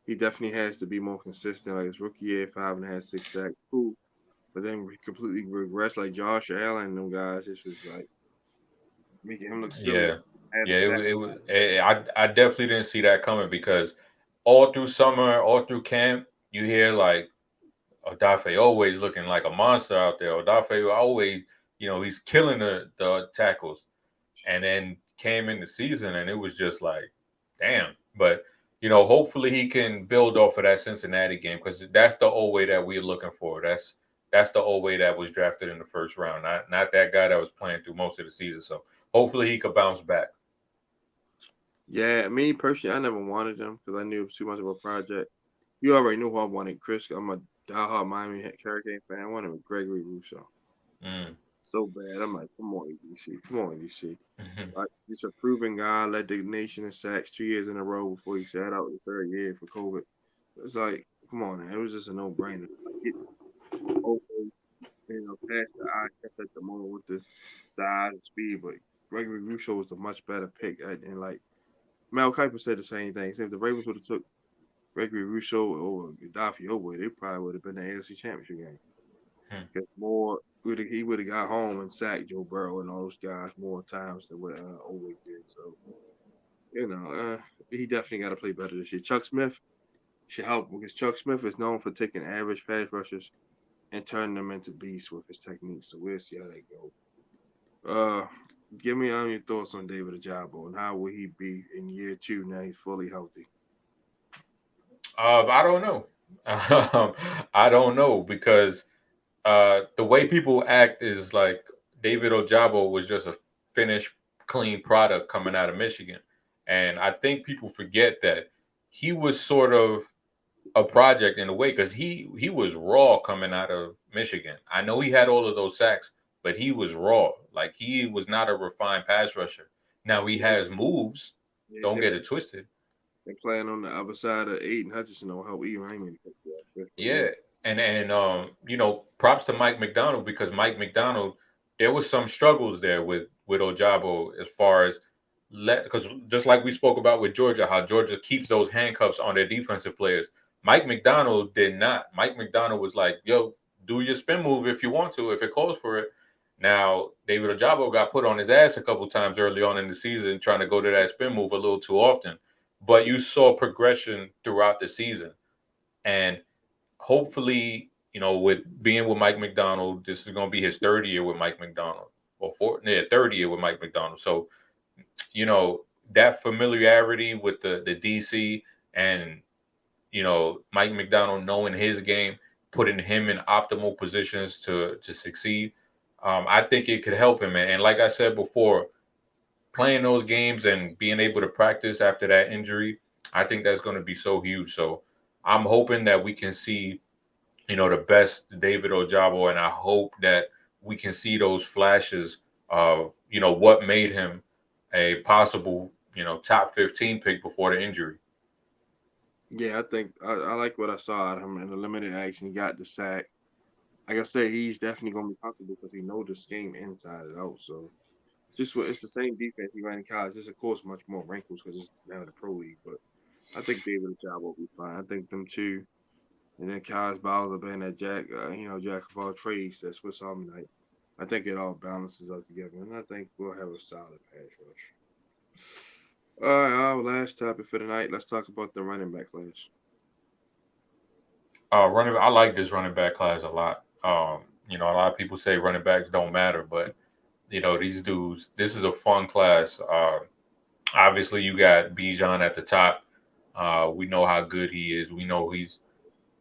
Speaker 1: he definitely has to be more consistent. Like his rookie year, 5.5, 6 sacks, cool. But then we completely regressed like Josh Allen and them guys. This was like making him look silly.
Speaker 2: Yeah.
Speaker 1: Had a
Speaker 2: Yeah,
Speaker 1: sack.
Speaker 2: I definitely didn't see that coming, because all through summer, all through camp, you hear like Odafe always looking like a monster out there. Odafe always, he's killing the tackles. And then came in the season and it was just like, damn. But, hopefully he can build off of that Cincinnati game, because that's the old way that we're looking for. That's the old way that was drafted in the first round, not that guy that was playing through most of the season. So hopefully he could bounce back.
Speaker 1: Yeah, me personally, I never wanted him because I knew it was too much of a project. You already knew who I wanted, Chris. I'm a diehard Miami Hurricane fan. I wanted Gregory Rousseau
Speaker 2: Mm.
Speaker 1: so bad. I'm like, come on, EDC. Come on, EDC. Like, he's a proven guy, led the nation in sacks 2 years in a row before he sat out the third year for COVID. It's like, come on, man. It was just a no-brainer. Like, get over, past the eye test at the moment with the size and speed, but Gregory Rousseau was a much better pick. And like Mel Kiper said the same thing. He said if the Ravens would have took Gregory Rousseau or Gaddafi over, they probably would have been the AFC Championship game.
Speaker 2: Hmm.
Speaker 1: Because he would have got home and sacked Joe Burrow and all those guys more times than what Owe did. So he definitely got to play better this year. Chuck Smith should help because Chuck Smith is known for taking average pass rushers and turning them into beasts with his technique. So we'll see how that goes. Give me your thoughts on David Ojabo and how will he be in year two now he's fully healthy.
Speaker 2: I don't know. I don't know because the way people act is like David Ojabo was just a finished, clean product coming out of Michigan, and I think people forget that he was sort of a project in a way because he was raw coming out of Michigan. I know he had all of those sacks, but he was raw. Like he was not a refined pass rusher. Now he
Speaker 1: Yeah,
Speaker 2: has moves.
Speaker 1: yeah,
Speaker 2: Don't get it twisted.
Speaker 1: they playing on the other side of Aiden Hutchinson will help Ian Raymond.
Speaker 2: Yeah, and props to Mike McDonald because Mike McDonald, there was some struggles there with Ojabo as far as let because just like we spoke about with Georgia, how Georgia keeps those handcuffs on their defensive players. Mike McDonald did not. Mike McDonald was like, "Yo, do your spin move if you want to, if it calls for it." Now, David Ojabo got put on his ass a couple times early on in the season trying to go to that spin move a little too often, but you saw progression throughout the season, and hopefully, with being with Mike McDonald, this is going to be his third year with Mike McDonald, or third year with Mike McDonald. So, you know, that familiarity with the DC and Mike McDonald knowing his game, putting him in optimal positions to succeed. I think it could help him. And like I said before, playing those games and being able to practice after that injury, I think that's going to be so huge. So I'm hoping that we can see the best David Ojabo, and I hope that we can see those flashes of, what made him a possible, top 15 pick before the injury.
Speaker 1: Yeah, I think I like what I saw out of him in the limited action. He got the sack. Like I said, he's definitely gonna be comfortable because he knows this game inside and out. So it's the same defense he ran in college. Just of course much more wrinkles because it's now the pro league. But I think David Ojabo will be fine. I think them two, and then Kyle Bowser being that Jack of all trades. That's Swiss Army knife. I think it all balances out together, and I think we'll have a solid pass rush. All right, our last topic for tonight. Let's talk about the running back class.
Speaker 2: I like this running back class a lot. A lot of people say running backs don't matter, but these dudes, this is a fun class. Obviously, you got Bijan at the top. We know how good he is. We know he's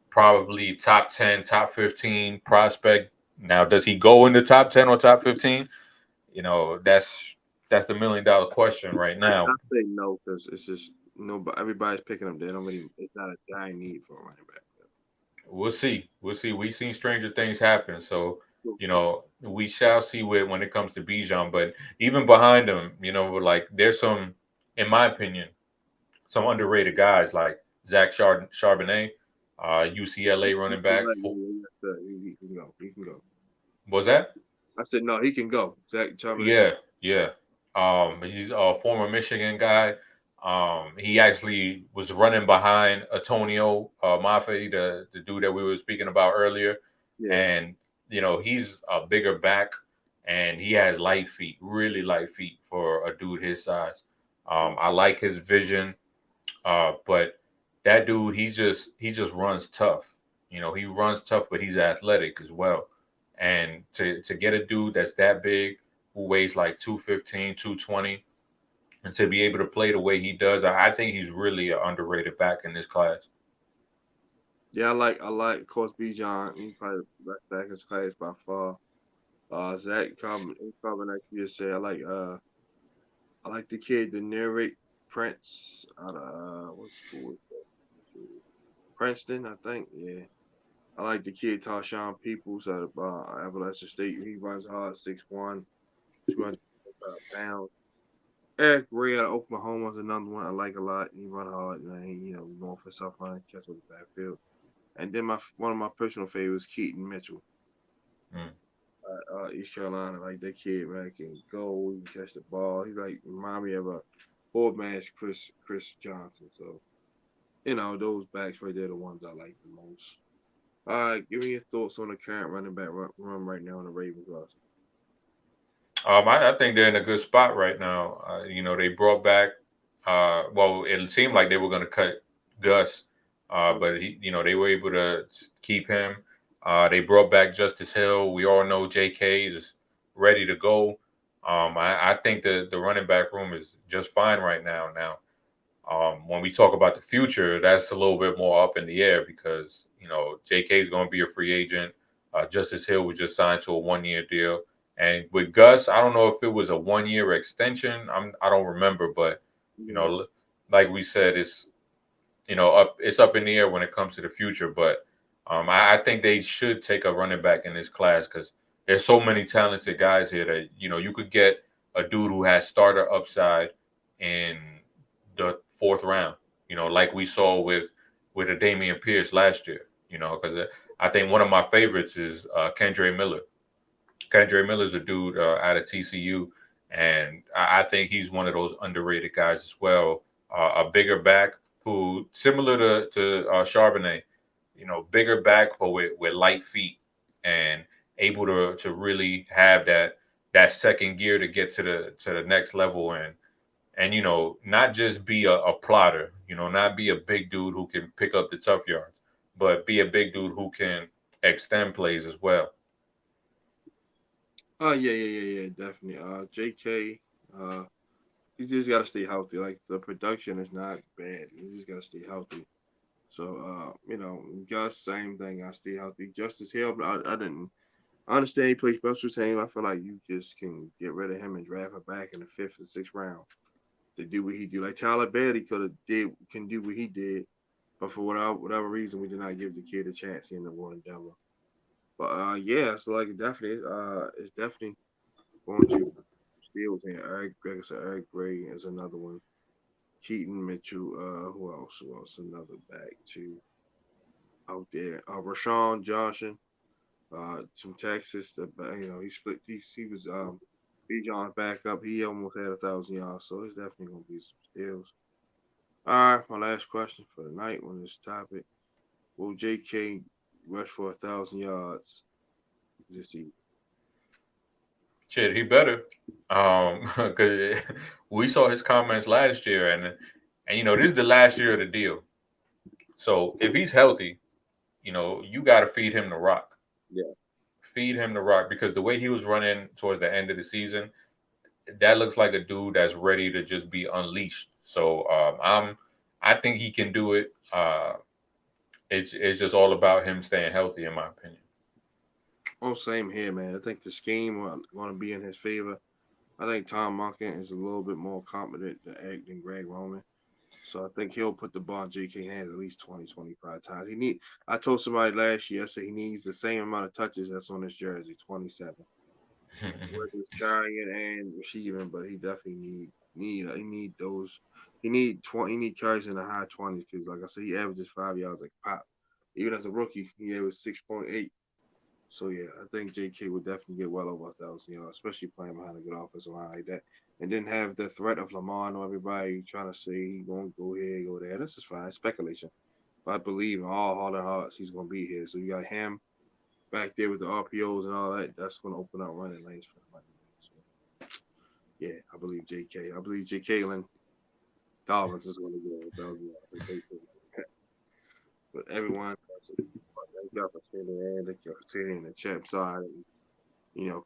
Speaker 2: probably top 10, top 15 prospect. Now, does he go in the top 10 or top 15? That's the $1 million question right
Speaker 1: I
Speaker 2: now.
Speaker 1: say no because it's just nobody. Everybody's picking them. They don't really. It's not a dying need for a running back.
Speaker 2: We'll see. We'll see. We've seen stranger things happen. So,
Speaker 1: So,
Speaker 2: we shall see when it comes to Bijan. But even behind him, like there's some, in my opinion, some underrated guys like Charbonnet, UCLA running back.
Speaker 1: yes, sir. He can go. He can go.
Speaker 2: Was that?
Speaker 1: I said no. He can go. Zach Charbonnet can.
Speaker 2: Yeah, yeah. He's a former Michigan guy. He actually was running behind Antonio Mafe, the dude that we were speaking about earlier,
Speaker 1: Yeah.
Speaker 2: and he's a bigger back, and he has light feet, really light feet for a dude his size. I like his vision, but that dude, he just runs tough. He runs tough, but he's athletic as well. And to get a dude that's that big, who weighs like 215, 220, and to be able to play the way he does, I think he's really an underrated back in this class.
Speaker 1: Yeah, of course Bijan. He's probably the best back in his class by far. Zach Carbon like you just said. I like the kid, the Lyric Prince out of what school is that? Princeton, I think. Yeah. I like the kid Tarshawn Peoples out of Appalachian State. He runs hard, 6'1", 200 pounds. Eric Ray out of Oklahoma is another one I like a lot. He run hard, and going for self line catch with the backfield. And then one of my personal favorites, Keaton Mitchell,
Speaker 2: Mm.
Speaker 1: East Carolina. Like that kid, man, can go, he can catch the ball. He's like remind me of a old man Chris Johnson. So those backs right there, the ones I like the most. All right, give me your thoughts on the current running back run right now in the Ravens roster.
Speaker 2: I think they're in a good spot right now. They brought back. Well, it seemed like they were going to cut Gus, but they were able to keep him. They brought back Justice Hill. We all know J.K. is ready to go. I think the running back room is just fine right now. Now, When we talk about the future, that's a little bit more up in the air because J.K. is going to be a free agent. Justice Hill was just signed to a 1 year deal, and with Gus, I don't know if it was a 1 year extension. I don't remember, but you
Speaker 1: Yeah.
Speaker 2: know, like we said, it's up in the air when it comes to the future. But I think they should take a running back in this class because there's so many talented guys here that you could get a dude who has starter upside in the fourth round. Like we saw with a Damian Pierce last year. Because I think one of my favorites is Kendre Miller. Kendre Miller's a dude out of TCU, and I think he's one of those underrated guys as well. A bigger back who, similar to Charbonnet, bigger back but with light feet and able to really have that second gear to get to the next level and not just be a plotter, not be a big dude who can pick up the tough yards, but be a big dude who can extend plays as well.
Speaker 1: Oh yeah, definitely. JK, uh, he just gotta stay healthy. Like the production is not bad. He just gotta stay healthy. So, Gus, same thing. I stay healthy. Justice Hill, I didn't I understand he plays special team. I feel like you just can get rid of him and draft him back in the fifth or sixth round to do what he do. Like Tyler Bailey can do what he did, but for whatever reason, we did not give the kid a chance in the one in Denver. But yeah, so like it's definitely going to steals and Eric Gregg, so Eric Gray is another one. Keaton Mitchell, who else? Who else? Another back too out there. Rashawn Johnson, from Texas. He split. He was Bijan's backup. He almost had 1,000 yards, so it's definitely gonna be some steals. All right, my last question for the night on this topic: will J.K. rush for 1,000 yards this season?
Speaker 2: Shit, he better. Because we saw his comments last year, and this is the last year of the deal. So if he's healthy, you got to feed him the rock.
Speaker 1: Yeah.
Speaker 2: Feed him the rock because the way he was running towards the end of the season, that looks like a dude that's ready to just be unleashed. So I think he can do it. It's just all about him staying healthy, in my opinion.
Speaker 1: Oh, same here, man. I think the scheme going to be in his favor. I think Tom Monken is a little bit more competent than Greg Roman. So I think he'll put the ball in J.K. hands at least 20, 25 times. I told somebody last year, I said he needs the same amount of touches that's on his jersey, 27. Whether it's carrying and receiving, but he definitely he need those. He need carries in the high 20s because, like I said, he averages 5 yards like pop. Even as a rookie, he averaged 6.8. So yeah, I think J.K. would definitely get well over 1,000 yards, especially playing behind a good offensive line like that, and then have the threat of Lamar or everybody trying to say he won't go here, go there. This is fine, speculation. But I believe in all heart and hearts he's gonna be here. So you got him back there with the RPOs and all that. That's gonna open up running lanes for him. So yeah, I believe J.K. I believe J.K. Dobbins is gonna get 1,000 yards. But everyone, thank y'all for tuning in. Thank y'all for tuning in the chat side.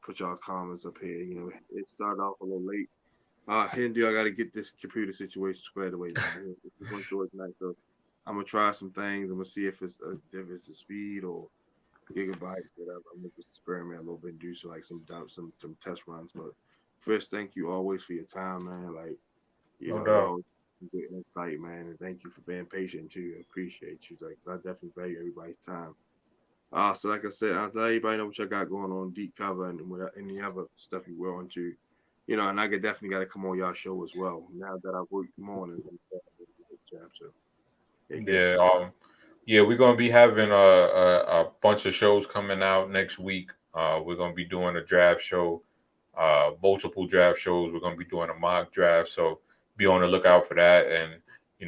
Speaker 1: Put y'all comments up here. It started off a little late. Hindi, I got to get this computer situation squared away, man. We're going through it tonight, so I'm gonna try some things. I'm gonna see if it's the speed or gigabytes, whatever. I'm gonna just experiment a little bit and do some test runs. But first, thank you always for your time, man. Like
Speaker 2: No
Speaker 1: you
Speaker 2: doubt.
Speaker 1: always good insight, man, and thank you for being patient too. I appreciate you. Like I definitely value everybody's time. So like I said, I'll let everybody know what y'all got going on deep cover and what any other stuff you were into. And I could definitely got to come on y'all show as well. Now that I've worked mornings and stuff, so yeah, get it.
Speaker 2: Yeah. Yeah, we're gonna be having a bunch of shows coming out next week. We're gonna be doing a draft show, multiple draft shows. We're gonna be doing a mock draft, so be on the lookout for that. And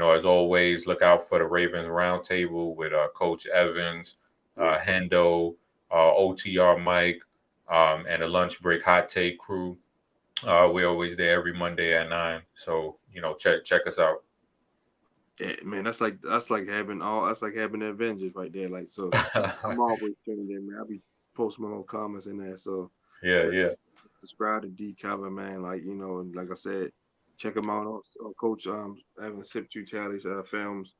Speaker 2: as always, look out for the Ravens Roundtable with Coach Evans,
Speaker 1: Yeah,
Speaker 2: Hendo, OTR Mike, and the Lunch Break Hot Take crew. We're always there every Monday at 9. So check us out.
Speaker 1: yeah, man, that's like having the Avengers right there. Like so, I'm always tuned in, man. I'll be posting my little comments in there. So
Speaker 2: Yeah,
Speaker 1: uh,
Speaker 2: yeah.
Speaker 1: subscribe to D Cover, man. Like and like I said. Check them out on Coach Evan Sip Two Tallies films.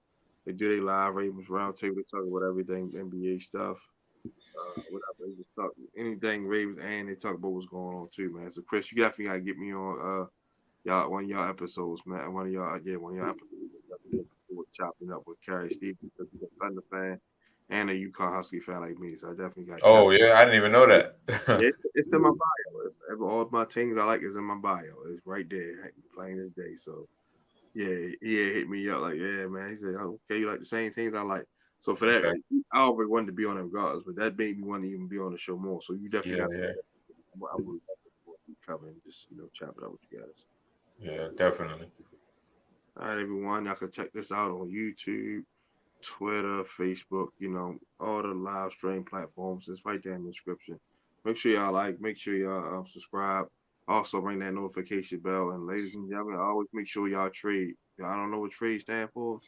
Speaker 1: They do their live Ravens roundtable. They talk about everything NBA stuff. Whatever. They just talk anything Ravens, and they talk about what's going on too, man. So Chris, you definitely gotta get me on y'all one of y'all episodes, man. One of y'all episodes. Definitely looking forward to chopping up with Carrie Steve because he's a Thunder fan and a UConn Husky fan like me. So I definitely got to chop.
Speaker 2: Oh yeah, I didn't even know that.
Speaker 1: Yeah, it's in my bio. All my things I like is in my bio. It's right there, plain as day. So yeah, he hit me up like, yeah, man. He said, oh, okay, you like the same things I like. So for that,
Speaker 2: Okay.
Speaker 1: I already wanted to be on it regardless, but that made me want to even be on the show more. So you definitely
Speaker 2: Yeah,
Speaker 1: got.
Speaker 2: yeah,
Speaker 1: I would be covering, just chop it up with you guys.
Speaker 2: yeah, definitely.
Speaker 1: All right, everyone, y'all can check this out on YouTube, Twitter, Facebook. All the live stream platforms. It's right there in the description. Make sure y'all like. Make sure y'all subscribe. Also, ring that notification bell. And ladies and gentlemen, always make sure y'all trade. Y'all don't know what trade stand for?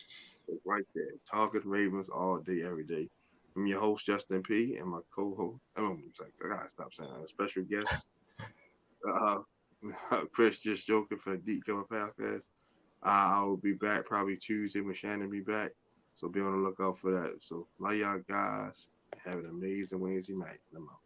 Speaker 1: It's right there. Talking Ravens all day, every day. I'm your host, Justin P, and my co-host. I gotta stop saying that. Special guest, uh, Chris, just joking for the Deep Cover Podcast. I will be back probably Tuesday when Shannon be back. So be on the lookout for that. So love y'all guys. Have an amazing Wednesday night. I'm out.